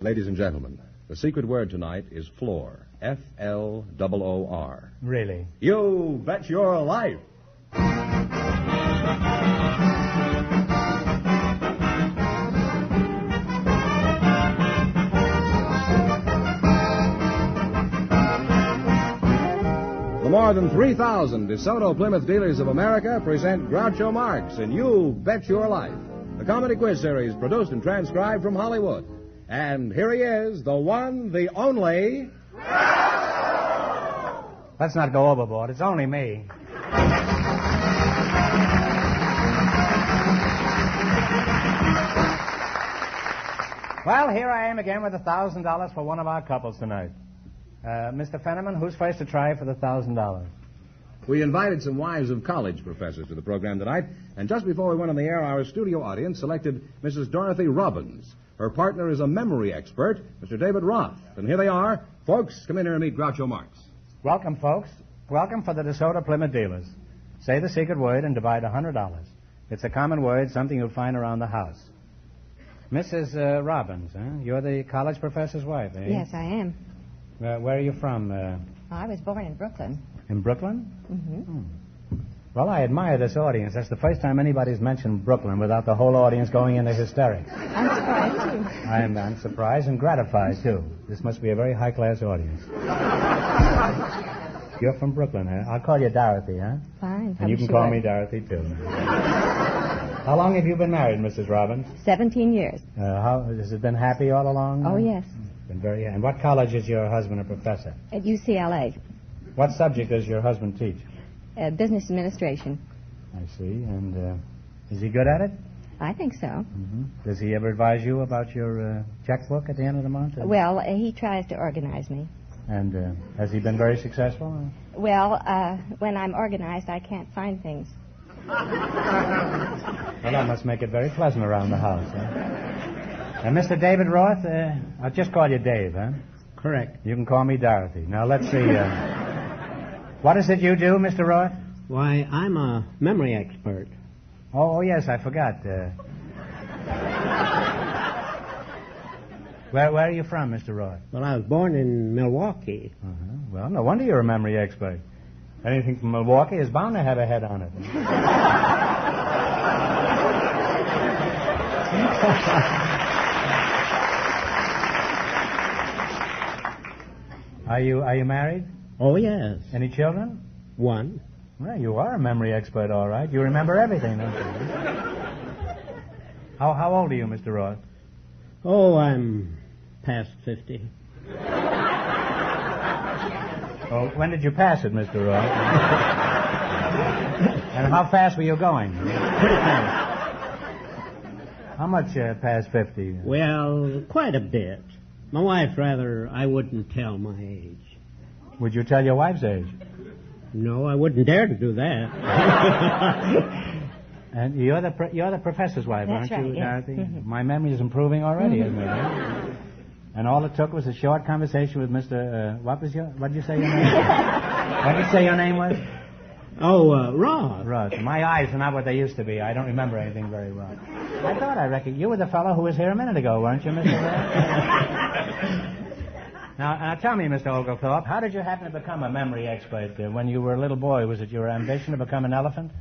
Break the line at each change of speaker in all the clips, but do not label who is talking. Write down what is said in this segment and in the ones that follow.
Ladies and gentlemen, the secret word tonight is floor. F-L-O-O-R.
Really?
You bet your life. The more than 3,000 DeSoto Plymouth dealers of America present Groucho Marx in You Bet Your Life, a comedy quiz series produced and transcribed from Hollywood. And here he is, the one, the only...
Let's not go overboard. It's only me. Well, here I am again with $1,000 for one of our couples tonight. Mr. Fenneman, who's first to try for the $1,000?
We invited some wives of college professors to the program tonight, and just before we went on the air, our studio audience selected Mrs. Dorothy Robbins. Her partner is a memory expert, Mr. David Roth. And here they are. Folks, come in here and meet Groucho Marx.
Welcome, folks. Welcome for the DeSoto Plymouth dealers. Say the secret word and divide $100. It's a common word, something you'll find around the house. Mrs. Robbins, huh? You're the college professor's wife, eh?
Yes, I am.
Where are you from?
I was born in Brooklyn.
In Brooklyn?
Mm-hmm.
Well, I admire this audience. That's the first time anybody's mentioned Brooklyn without the whole audience going into hysterics.
I'm surprised, too.
I'm surprised and gratified, too. This must be a very high-class audience. You're from Brooklyn, huh? I'll call you Dorothy, huh?
Fine.
And you can call me Dorothy, too. How long have you been married, Mrs. Robbins?
17 years.
Has it been happy all along?
Oh, yes.
Been very. And what college is your husband a professor?
At UCLA.
What subject does your husband teach?
Business administration.
I see. And is he good at it?
I think so.
Mm-hmm. Does he ever advise you about your checkbook at the end of the month?
Well, he tries to organize me.
And has he been very successful?
Well, when I'm organized, I can't find things.
Well, that must make it very pleasant around the house, huh? And Mr. David Roth, I'll just call you Dave, huh?
Correct.
You can call me Dorothy. Now, let's see. What is it you do, Mr. Roth?
Why, I'm a memory expert.
Oh, yes, I forgot. Where are you from, Mr. Roth?
Well, I was born in Milwaukee.
Uh-huh. Well, no wonder you're a memory expert. Anything from Milwaukee is bound to have a head on it. Are you married?
Oh, yes.
Any children?
One.
Well, you are a memory expert, all right. You remember everything, don't you? How old are you, Mr. Roth?
Oh, I'm past 50.
Oh, when did you pass it, Mr. Roth? And how fast were you going?
Pretty fast.
How much past 50?
Well, quite a bit. My wife rather I wouldn't tell my age.
Would you tell your wife's age?
No, I wouldn't dare to do that.
And you're the professor's wife,
That's
aren't you,
right, yes.
Dorothy? My memory is improving already, isn't it? And all it took was a short conversation with Mr. What did you say your name was? What did you say your name was?
Oh, Roth.
Roth. My eyes are not what they used to be. I don't remember anything very well. I reckon you were the fellow who was here a minute ago, weren't you, Mr. Roth? Now, tell me, Mr. Oglethorpe, how did you happen to become a memory expert? When you were a little boy, was it your ambition to become an elephant?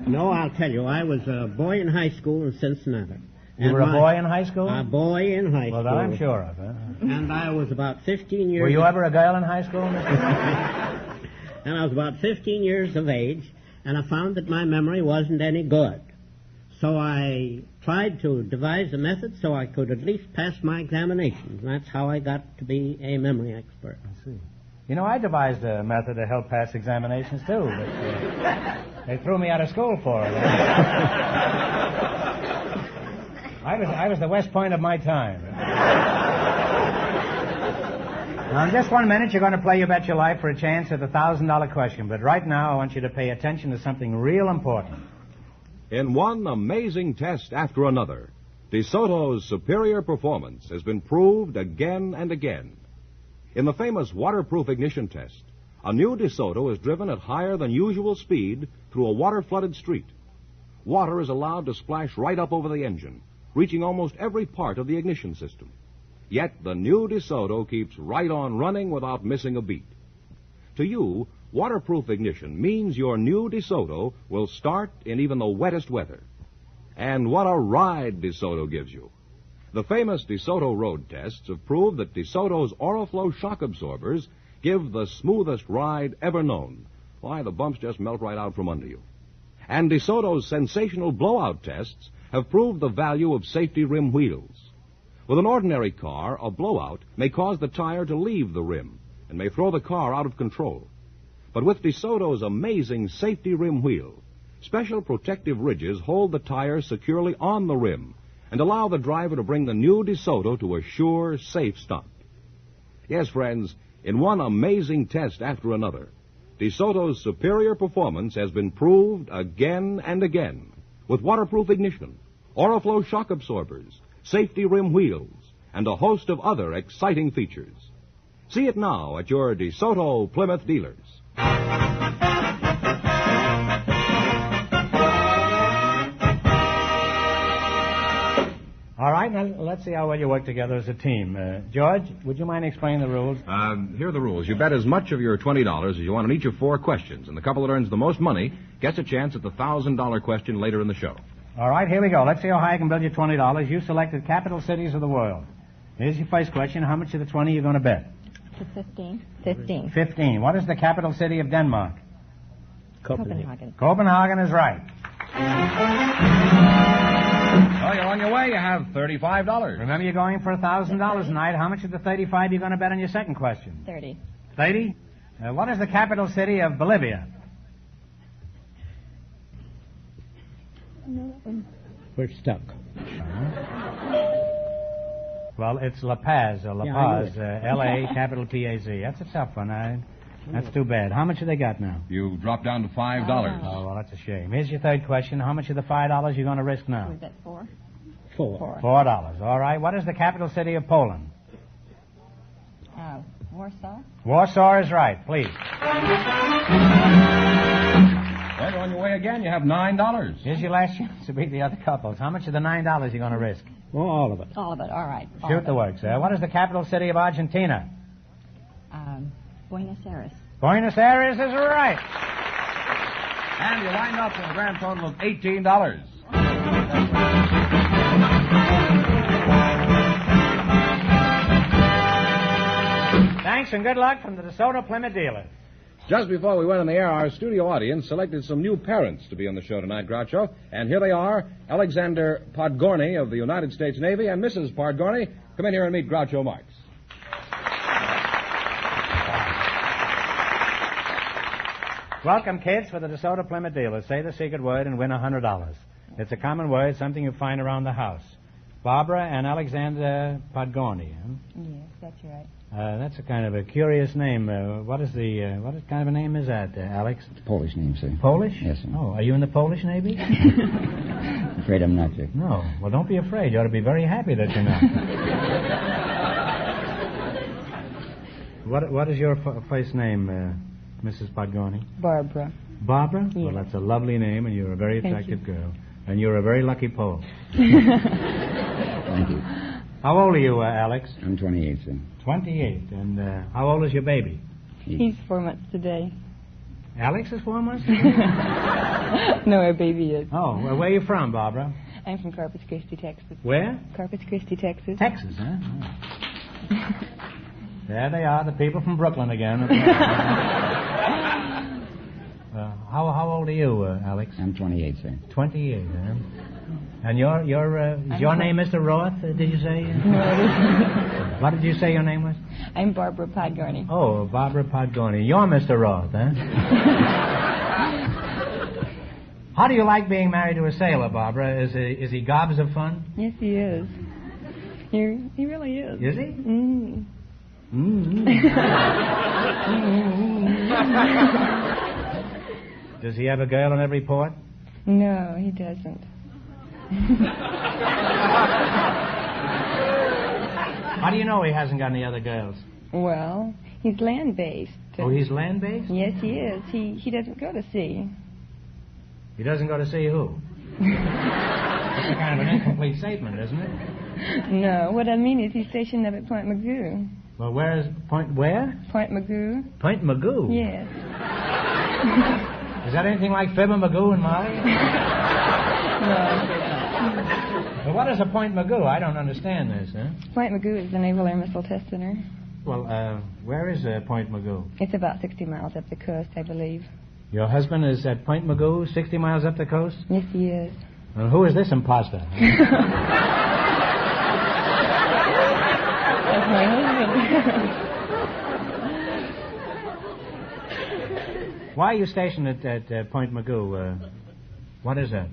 No, I'll tell you. I was a boy in high school in Cincinnati.
You were a boy in high school?
A boy in high school.
Well, that I'm sure of. Huh?
And I was about 15 years...
Were you ever a girl in high school, Mr.
And I was about 15 years of age, and I found that my memory wasn't any good. So I tried to devise a method so I could at least pass my examinations. And that's how I got to be a memory expert.
I see. You know, I devised a method to help pass examinations, too, but they threw me out of school for it. I was the West Point of my time. Now, in just 1 minute, you're going to play You Bet Your Life for a chance at the $1,000 question. But right now, I want you to pay attention to something real important.
In one amazing test after another, DeSoto's superior performance has been proved again and again. In the famous waterproof ignition test, a new DeSoto is driven at higher than usual speed through a water-flooded street. Water is allowed to splash right up over the engine, reaching almost every part of the ignition system. Yet the new DeSoto keeps right on running without missing a beat. To you, waterproof ignition means your new DeSoto will start in even the wettest weather. And what a ride DeSoto gives you. The famous DeSoto road tests have proved that DeSoto's Oriflow shock absorbers give the smoothest ride ever known. Why, the bumps just melt right out from under you. And DeSoto's sensational blowout tests have proved the value of safety rim wheels. With an ordinary car, a blowout may cause the tire to leave the rim and may throw the car out of control. But with DeSoto's amazing safety rim wheel, special protective ridges hold the tire securely on the rim and allow the driver to bring the new DeSoto to a sure, safe stop. Yes, friends, in one amazing test after another, DeSoto's superior performance has been proved again and again with waterproof ignition, Oriflow shock absorbers, safety rim wheels, and a host of other exciting features. See it now at your DeSoto Plymouth dealers.
All right, now let's see how well you work together as a team. George, would you mind explaining the rules?
Here are the rules. You bet as much of your $20 as you want on each of 4 questions, and the couple that earns the most money gets a chance at the $1,000 question later in the show.
All right, here we go. Let's see how high I can build you $20. You selected capital cities of the world. Here's your first question. How much of the 20 are you going to bet?
15. 15.
15. What is the capital city of Denmark?
Copenhagen.
Copenhagen is right.
Well, you're on your way. You have $35.
Remember, you're going for $1,000 tonight. How much of the 35 are you going to bet on your second question?
30.
30? What is the capital city of Bolivia?
We're stuck.
Well, it's La Paz, or La Paz, L-A, capital P-A-Z. That's a tough one. That's too bad. How much have they got now?
You dropped down to $5.
Oh, well, that's a shame. Here's your third question. How much of the $5 you going to risk now?
We bet 4.
Four.
$4. All right. What is the capital city of Poland?
Warsaw.
Warsaw is right. Please.
Well, you're on your way again. You have $9.
Here's your last chance to beat the other couples. How much of the $9 you going to risk?
Well, all of it.
All of it. All right. All
Shoot
of
the
it.
works. What is the capital city of Argentina?
Buenos Aires.
Buenos Aires is right.
And you wind up with a grand total of $18.
Thanks and good luck from the DeSoto Plymouth dealers.
Just before we went on the air, our studio audience selected some new parents to be on the show tonight, Groucho. And here they are, Alexander Podgorny of the United States Navy and Mrs. Podgorny. Come in here and meet Groucho Marx.
Welcome, kids, for the DeSoto Plymouth dealers. Say the secret word and win $100. It's a common word, something you find around the house. Barbara and Alexander Podgorny. Huh?
Yes, that's right.
That's a kind of a curious name. What kind of a name is that, Alex?
It's a Polish name, sir.
Polish?
Yes, sir.
Oh, are you in the Polish Navy?
Afraid I'm not, sir.
No. Well, don't be afraid. You ought to be very happy that you're not. What is your first name, Mrs. Podgorny?
Barbara.
Barbara?
Yes.
Well, that's a lovely name, and you're a very
Thank
attractive
you.
girl. And you're a very lucky Pole.
Thank you.
How old are you, Alex?
I'm 28, sir.
28. And how old is your baby?
He's 4 months today.
Alex is 4 months?
No, our baby is.
Oh, well, where are you from, Barbara?
I'm from Corpus Christi, Texas.
Where?
Corpus Christi, Texas.
Texas, huh? Oh. There they are, the people from Brooklyn again. How old are you, Alex?
I'm 28, sir.
28, huh? And is your name Mr. Roth, did you say?
No, it isn't.
What did you say your name was?
I'm Barbara Podgorny.
Oh, Barbara Podgorny. You're Mr. Roth, huh? How do you like being married to a sailor, Barbara? Is he gobs of fun?
Yes, he is. He really is.
Is he?
Mm.
Does he have a girl in every port?
No, he doesn't.
How do you know he hasn't got any other girls?
Well, he's land-based.
Oh, he's land-based?
Yes, he is. He doesn't go to sea.
He doesn't go to see who? That's a kind of an incomplete statement, isn't it?
No, what I mean is he's stationed up at Point Magoo.
Well, where is Point where?
Point Magoo.
Point Magoo?
Yes.
Is that anything like Fibber Magoo and Molly?
No.
Well, what is a Point Magoo? I don't understand this, huh?
Point Magoo is the Naval Air Missile Test Center.
Well, where is Point Magoo?
It's about 60 miles up the coast, I believe.
Your husband is at Point Magoo, 60 miles up the coast?
Yes, he is.
Well, who is this imposter?
That's my husband.
Why are you stationed at Point Magoo? What is that?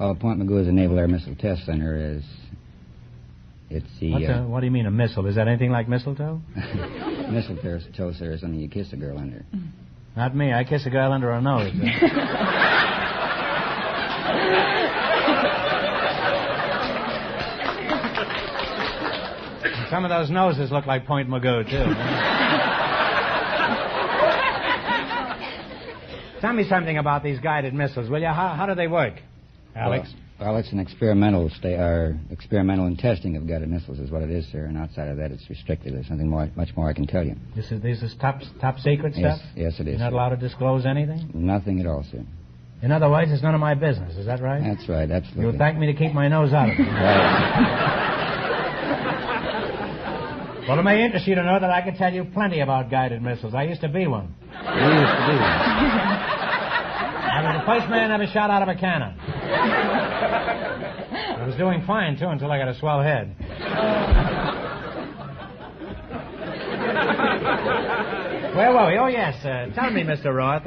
Oh, Point Magoo is a Naval Air Missile Test Center. It's the...
What do you mean, a missile? Is that anything like mistletoe?
Mistletoe, sir, is something you kiss a girl under.
Not me. I kiss a girl under her nose. Some of those noses look like Point Magoo, too. Tell me something about these guided missiles, will you? How do they work, Alex?
Well, it's an experimental and testing of guided missiles is what it is, sir. And outside of that, it's restricted. There's something much more I can tell you.
This is top secret stuff?
Yes, it is.
You're not allowed to disclose anything?
Nothing at all, sir.
In other words, it's none of my business. Is that right?
That's right, absolutely.
You'll thank me to keep my nose out of it.
Right.
Well, it may interest you to know that I can tell you plenty about guided missiles. I used to be one.
You used to be one.
I was the first man ever shot out of a cannon. I was doing fine, too, until I got a swell head. Where were we? Oh, yes. Tell me, Mr. Roth.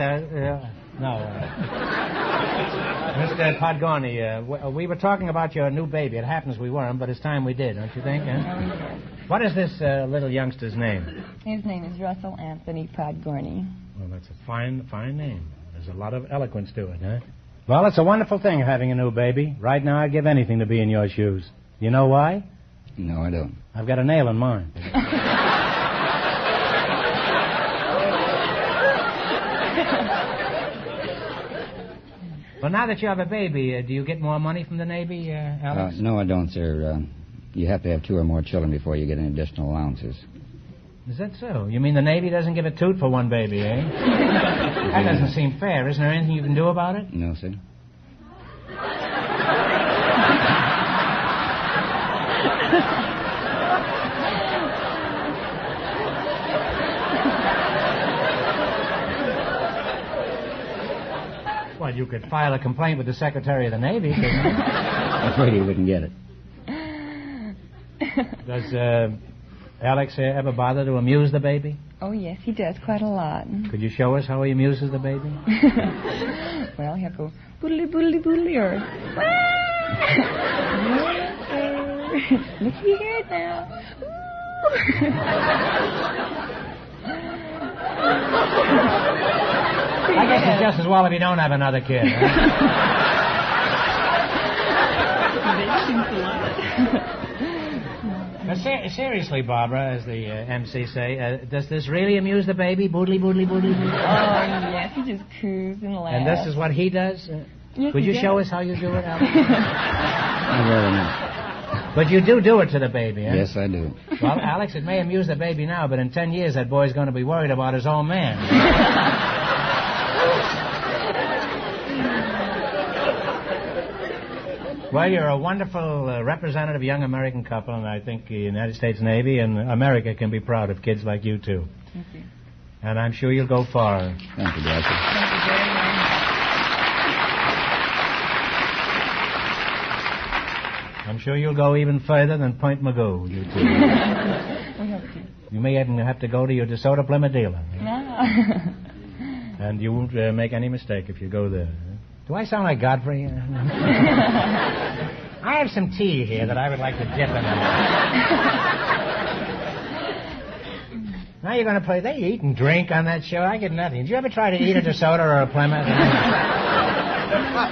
Mr. Podgorny, we were talking about your new baby. It happens we weren't, but it's time we did, don't you think? Huh?
Oh, yes.
What is this little youngster's name?
His name is Russell Anthony Podgorny.
Well, that's a fine name. There's a lot of eloquence to it, huh? Well, it's a wonderful thing having a new baby. Right now, I'd give anything to be in your shoes. You know why?
No, I don't.
I've got a nail in mine. Well, now that you have a baby, do you get more money from the Navy, Alex?
No, I don't, sir. You have to have 2 or more children before you get any additional allowances.
Is that so? You mean the Navy doesn't give a toot for one baby, eh? That doesn't seem fair. Isn't there anything you can do about it?
No, sir.
Well, you could file a complaint with the Secretary of the Navy, couldn't you?
I'm afraid he wouldn't get it.
Does Alex ever bother to amuse the baby?
Oh, yes, he does quite a lot.
Could you show us how he amuses the baby?
Well, he'll go boodly, boodly, boodly, or... Look at your hair now.
I guess it's just as well if you don't have another kid. Huh? Seriously, Barbara, as the MC say, does this really amuse the baby? Boodly, boodly, boodly, boodly.
Oh, yes, he just coos and laughs.
And this is what he does?
Yes,
Would you
does.
show us how you do it, Alex?
I'd rather not.
But you do it to the baby, huh?
Yes, I do.
Well, Alex, it may amuse the baby now, but in 10 years that boy's going to be worried about his own man. Well, you're a wonderful representative young American couple, and I think the United States Navy and America can be proud of kids like you two.
Thank you.
And I'm sure you'll go far.
Thank you, Doctor.
Thank you very much.
I'm sure you'll go even further than Point Magoo, you two.
We hope to.
You may even have to go to your DeSoto Plymouth dealer.
No.
And you won't make any mistake if you go there. Do I sound like Godfrey? I have some tea here that I would like to dip in. Now you're going to play. They eat and drink on that show. I get nothing. Did you ever try to eat a DeSoto or a Plymouth?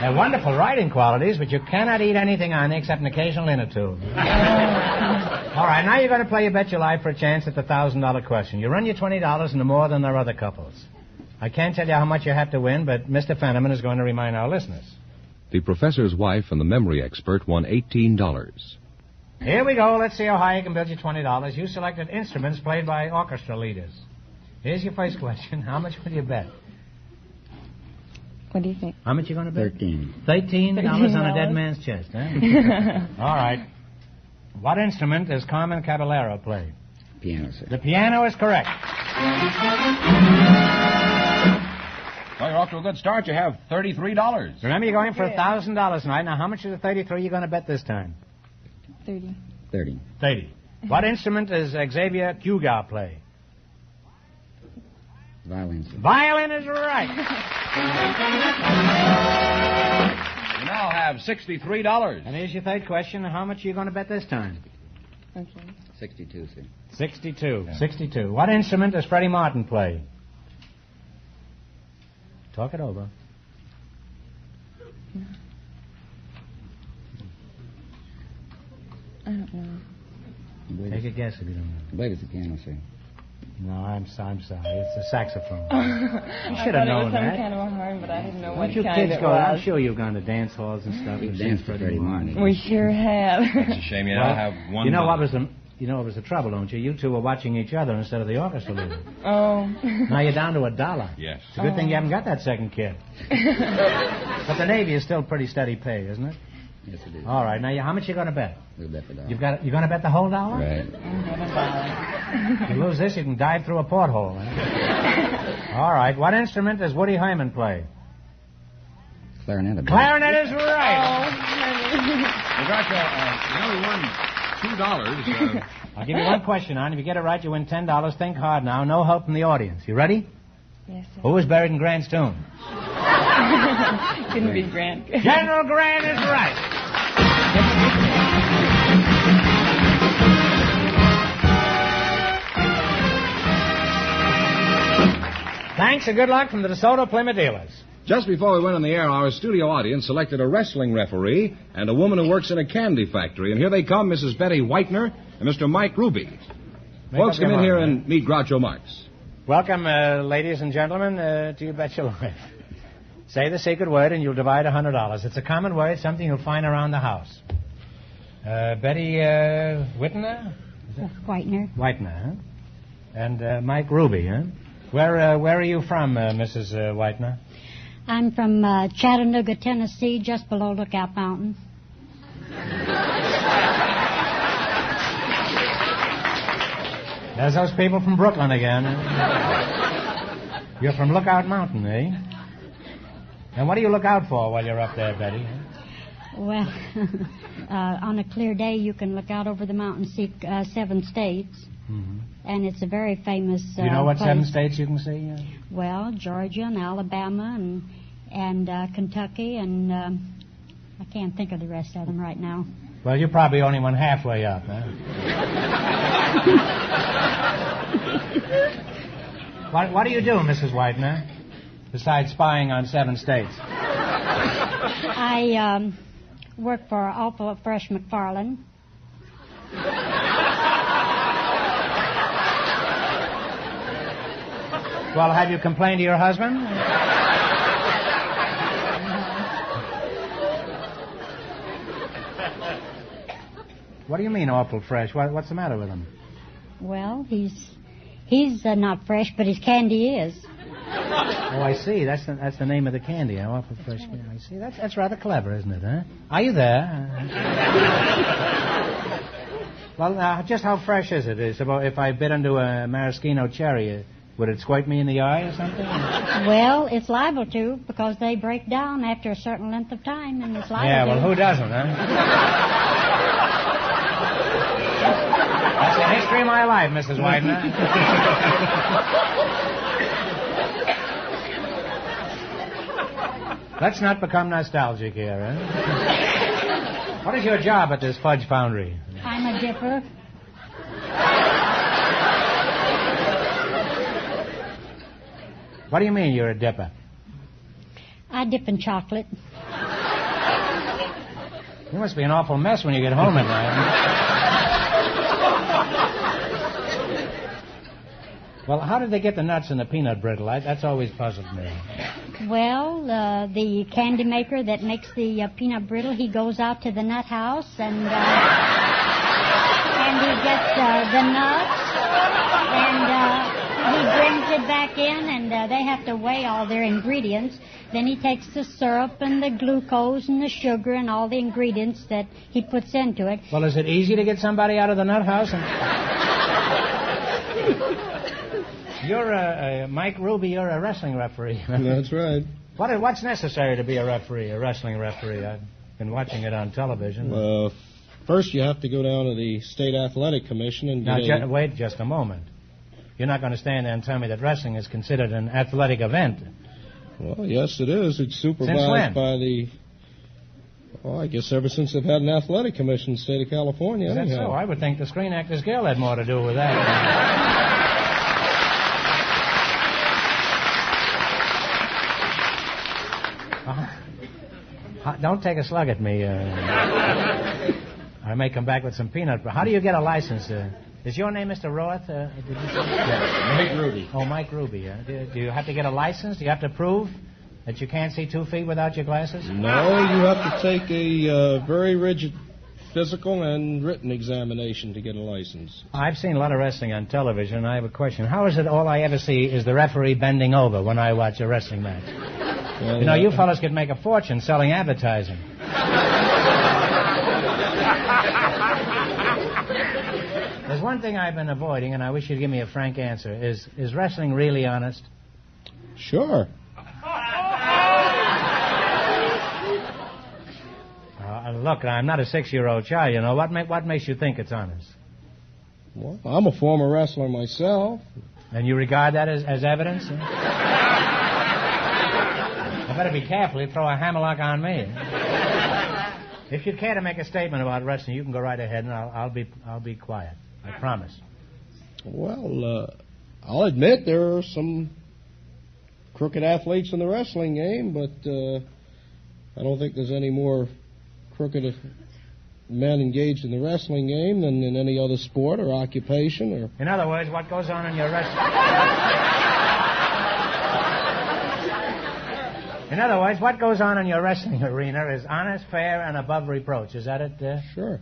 They're wonderful writing qualities, but you cannot eat anything on them except an occasional inner tube. All right, now you're going to play You Bet Your Life for a chance at the $1,000 question. You run your $20 into more than their other couples. I can't tell you how much you have to win, but Mr. Fenneman is going to remind our listeners.
The professor's wife and the memory expert won $18.
Here we go. Let's see how high I can build you $20. You selected instruments played by orchestra leaders. Here's your first question. How much will you bet?
What do you think?
How much you going to bet?
$13.
$13 on a dead man's chest, huh? All right. What instrument does Carmen Caballero play?
Piano, sir.
The piano is correct.
Well, you're off to a good start. You have $33.
Remember, you're going for $1,000 tonight. Now, how much of the 33 you going to bet this time?
30.
30. What instrument does Xavier Cugat play?
Violin, sir.
Violin is right.
You now have $63.
And here's your third question. How much are you going to bet this time?
Okay.
62, sir.
62. Yeah. 62. What instrument does Freddie Martin play? Talk it over.
I don't know.
Take a guess if you don't know.
I believe it's a piano, sir.
No, I'm sorry. It's a saxophone.
You
should have known that.
Some kind of a horn, but I didn't know
Why
what
don't you
kind
kids
it
go?
was.
I'm sure you've gone to dance halls and stuff.
We've danced for Freddie Martin.
We sure have.
That's a shame. You now have one.
You know what was the trouble, don't you? You two were watching each other instead of the orchestra leader.
Oh.
Now you're down to $1.
Yes.
It's a good thing you haven't got that second kid. But the Navy is still pretty steady pay, isn't it?
Yes, it is.
All right. Now, how much you going to bet?
We'll bet the $1.
You're going to bet the whole $1?
Right.
If you lose this, you can dive through a porthole. Eh? All right. What instrument does Woody Herman play?
Clarinet. I believe.
Clarinet is right.
You only won $2.
I'll give you one question, hon. If you get it right, you win $10. Think hard now. No help from the audience. You ready?
Yes, sir.
Who was buried in Grant's tomb?
Couldn't be Grant.
General Grant is right. Thanks and good luck from the DeSoto Plymouth dealers.
Just before we went on the air, our studio audience selected a wrestling referee and a woman who works in a candy factory. And here they come, Mrs. Betty Whitener and Mr. Mike Ruby. Folks, come in here and meet Groucho Marx.
Welcome, ladies and gentlemen, to You Bet Your Life. Say the secret word and you'll divide $100. It's a common word, something you'll find around the house. Betty Whitner?
Whitener.
Whitener, huh? And Mike Ruby, huh? Where are you from, Mrs. Whitener?
I'm from Chattanooga, Tennessee, just below Lookout Mountain.
There's those people from Brooklyn again. You're from Lookout Mountain, eh? And what do you look out for while you're up there, Betty?
Well, on a clear day, you can look out over the mountain and see 7 states.
Mm-hmm.
And it's a very famous
Do you know what
place.
7 states you can see?
Well, Georgia and Alabama and Kentucky, and I can't think of the rest of them right now.
Well, you probably only went halfway up, huh? What do you do, Mrs. Whitener, besides spying on 7 states?
I work for Alpha Fresh McFarland.
Well, have you complained to your husband? What do you mean, awful fresh? What's the matter with him?
Well, he's not fresh, but his candy is.
Oh, I see. That's the name of the candy. Awful fresh candy. I see. That's rather clever, isn't it? Huh? Are you there? Well, just how fresh is it? It's about if I bit into a maraschino cherry, would it squirt me in the eye or something?
Well, it's liable to, because they break down after a certain length of time, and it's liable
Yeah,
to.
well, who doesn't, huh? That's the history of my life, Mrs. Widener. Let's not become nostalgic here, huh? What is your job at this fudge foundry?
I'm a dipper.
What do you mean you're a dipper?
I dip in chocolate.
You must be an awful mess when you get home at night. Well, how did they get the nuts in the peanut brittle? That's always puzzled me.
Well, the candy maker that makes the peanut brittle, he goes out to the nut house and... he gets the nuts, and he brings it back in, and they have to weigh all their ingredients. Then he takes the syrup and the glucose and the sugar and all the ingredients that he puts into it.
Well, is it easy to get somebody out of the nut house? You're Mike Ruby, you're a wrestling referee.
That's right.
What's necessary to be a referee, a wrestling referee? I've been watching it on television.
First you have to go down to the State Athletic Commission and get
wait just a moment. You're not going to stand there and tell me that wrestling is considered an athletic event.
Well, yes, it is. It's supervised
Since when?
by the... Well, I guess ever since they've had an athletic commission in the state of California.
Is that so? I would think the Screen Actors Guild had more to do with that. Don't take a slug at me. I may come back with some peanut. How do you get a license? Is your name Mr. Roth? Did you say?
Yes, Mike Ruby.
Oh, Mike Ruby. Do you have to get a license? Do you have to prove that you can't see 2 feet without your glasses?
No, you have to take a very rigid physical and written examination to get a license.
I've seen a lot of wrestling on television, and I have a question. How is it all I ever see is the referee bending over when I watch a wrestling match? Well, you fellas could make a fortune selling advertising. There's one thing I've been avoiding, and I wish you'd give me a frank answer. Is wrestling really honest?
Sure.
Look, I'm not a 6-year-old child, you know. What makes you think it's honest?
Well, I'm a former wrestler myself.
And you regard that as evidence? I better be careful. You throw a hammerlock on me. If you care to make a statement about wrestling, you can go right ahead, and I'll be quiet. I promise.
Well, I'll admit there are some crooked athletes in the wrestling game, but I don't think there's any more crooked men engaged in the wrestling game than in any other sport or occupation. Or
in other words, what goes on in your wrestling... In other words, what goes on in your wrestling arena is honest, fair, and above reproach. Is that it?
Sure.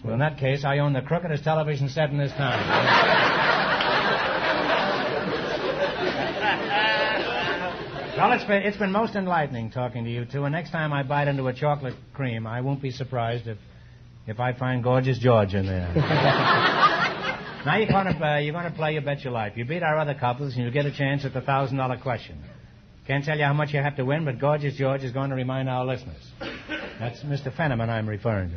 Well, in that case, I own the crookedest television set in this town. Well, it's been most enlightening talking to you two, and next time I bite into a chocolate cream, I won't be surprised if I find Gorgeous George in there. Now you're going to play You Bet Your Life. You beat our other couples, and you get a chance at the $1,000 question. Can't tell you how much you have to win, but Gorgeous George is going to remind our listeners. That's Mr. Fenneman I'm referring to.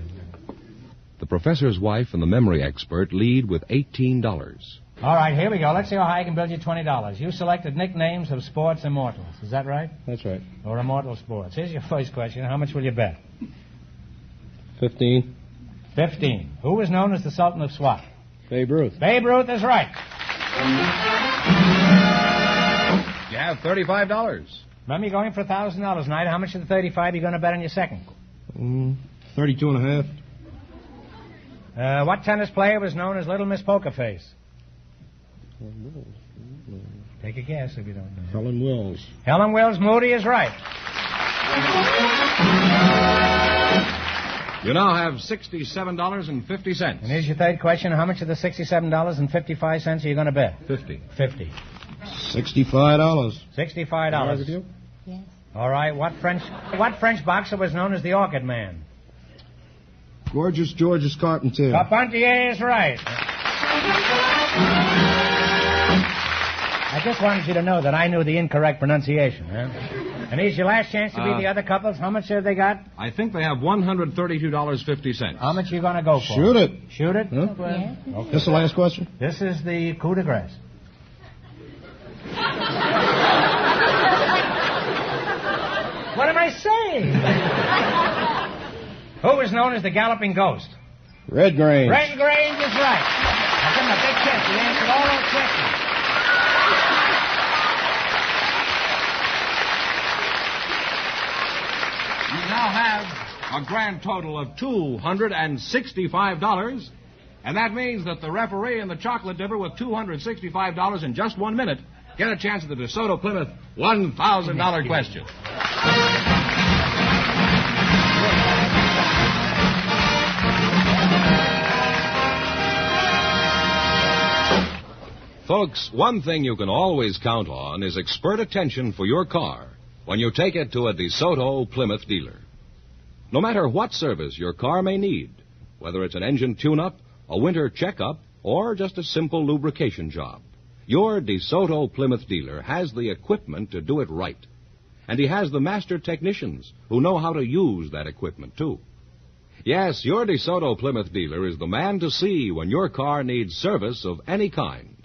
The professor's wife and the memory expert lead with $18.
All right, here we go. Let's see how high I can build you $20. You selected nicknames of sports immortals. Is that right?
That's right.
Or immortal sports. Here's your first question. How much will you bet?
15.
15. Who was known as the Sultan of Swat?
Babe Ruth.
Babe Ruth is right.
You have $35.
Remember, you're going for $1,000 tonight. How much of the 35 are you going to bet on your second?
32 and a half.
What tennis player was known as Little Miss Poker Face? Take a guess if you don't know.
Helen Wills.
Helen Wills Moody is right.
You now have $67.50.
And here's your third question. How much of the $67.55 are you going to bet?
50.
$50.
$65.
$65.
Yes.
All right. What French boxer was known as the Orchid Man?
Gorgeous George's Carpentier.
Carpentier is right. I just wanted you to know that I knew the incorrect pronunciation. Huh? And here's your last chance to beat the other couples. How much have they got?
I think they have $132.50.
How much are you going to go for?
Shoot it.
Shoot it?
Huh?
Yes.
Okay.
This is the last question?
This is the coup de grace. What am I saying? Who was known as the Galloping Ghost?
Red Grange.
Red Grange is right. I'll give him a big kiss. He answered all those questions.
You now have a grand total of $265, and that means that the referee and the chocolate dipper with $265 in just 1 minute get a chance at the DeSoto Plymouth $1,000 question. Folks, one thing you can always count on is expert attention for your car when you take it to a DeSoto Plymouth dealer. No matter what service your car may need, whether it's an engine tune-up, a winter checkup, or just a simple lubrication job, your DeSoto Plymouth dealer has the equipment to do it right. And he has the master technicians who know how to use that equipment, too. Yes, your DeSoto Plymouth dealer is the man to see when your car needs service of any kind.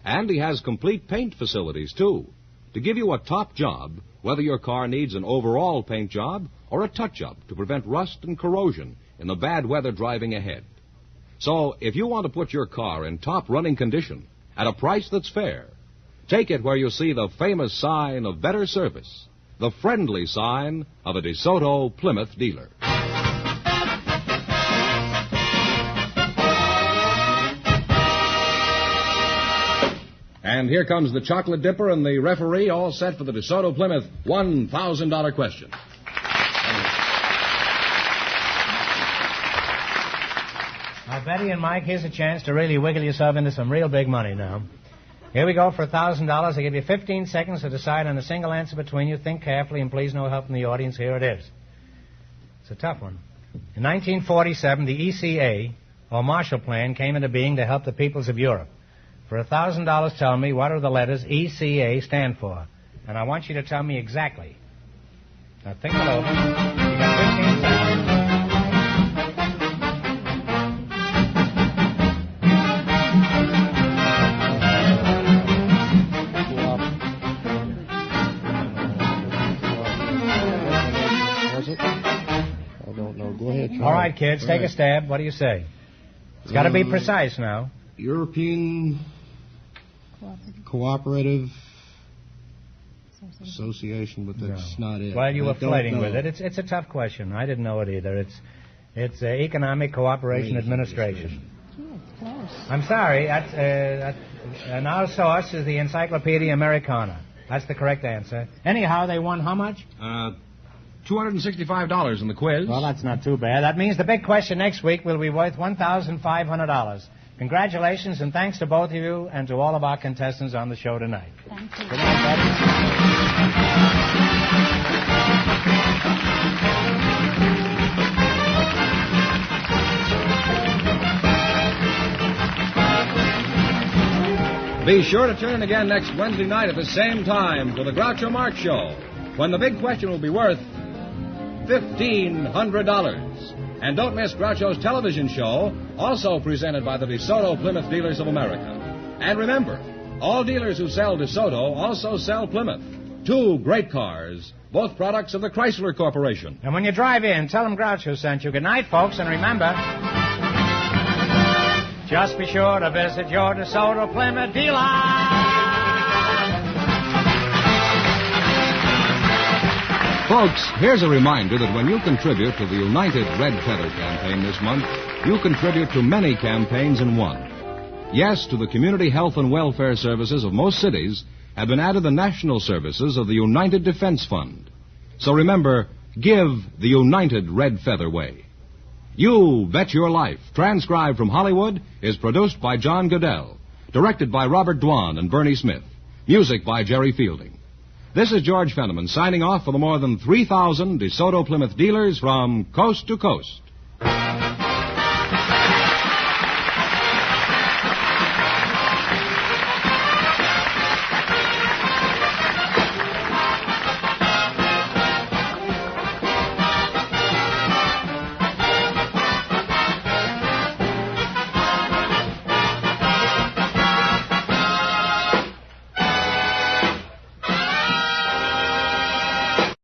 And he has complete paint facilities, too, to give you a top job, whether your car needs an overall paint job or a touch-up to prevent rust and corrosion in the bad weather driving ahead. So, if you want to put your car in top running condition at a price that's fair, take it where you see the famous sign of better service, the friendly sign of a DeSoto Plymouth dealer. And here comes the chocolate dipper and the referee, all set for the DeSoto Plymouth $1,000 question.
Now, Betty and Mike, here's a chance to really wiggle yourself into some real big money now. Here we go for $1,000. I give you 15 seconds to decide on a single answer between you. Think carefully, and please no help from the audience. Here it is. It's a tough one. In 1947, the ECA, or Marshall Plan, came into being to help the peoples of Europe. For $1,000, tell me what do the letters ECA stand for? And I want you to tell me exactly. Now, think it over. You got 15 seconds.
Go ahead, Charlie.
All right, kids, take a stab. What do you say? It's got to be precise now.
European Cooperative Association, but that's not it.
Well, you were flirting with it. It's a tough question. I didn't know it either. It's Economic Cooperation Administration. I'm sorry. And our source is the Encyclopedia Americana. That's the correct answer. Anyhow, they won how much?
$265 in the quiz.
Well, that's not too bad. That means the big question next week will be worth $1,500. Congratulations and thanks to both of you and to all of our contestants on the show tonight.
Thank you.
Good night, Betty.
Be sure to tune in again next Wednesday night at the same time to the Groucho Marx Show, when the big question will be worth $1,500. And don't miss Groucho's television show, also presented by the DeSoto Plymouth Dealers of America. And remember, all dealers who sell DeSoto also sell Plymouth. Two great cars, both products of the Chrysler Corporation.
And when you drive in, tell them Groucho sent you. Good night, folks, and remember, just be sure to visit your DeSoto Plymouth dealer.
Folks, here's a reminder that when you contribute to the United Red Feather campaign this month, you contribute to many campaigns in one. Yes, to the community health and welfare services of most cities have been added the national services of the United Defense Fund. So remember, give the United Red Feather way. You Bet Your Life, transcribed from Hollywood, is produced by John Goodell, directed by Robert Dwan and Bernie Smith, music by Jerry Fielding. This is George Fenneman signing off for the more than 3,000 DeSoto Plymouth dealers from coast to coast.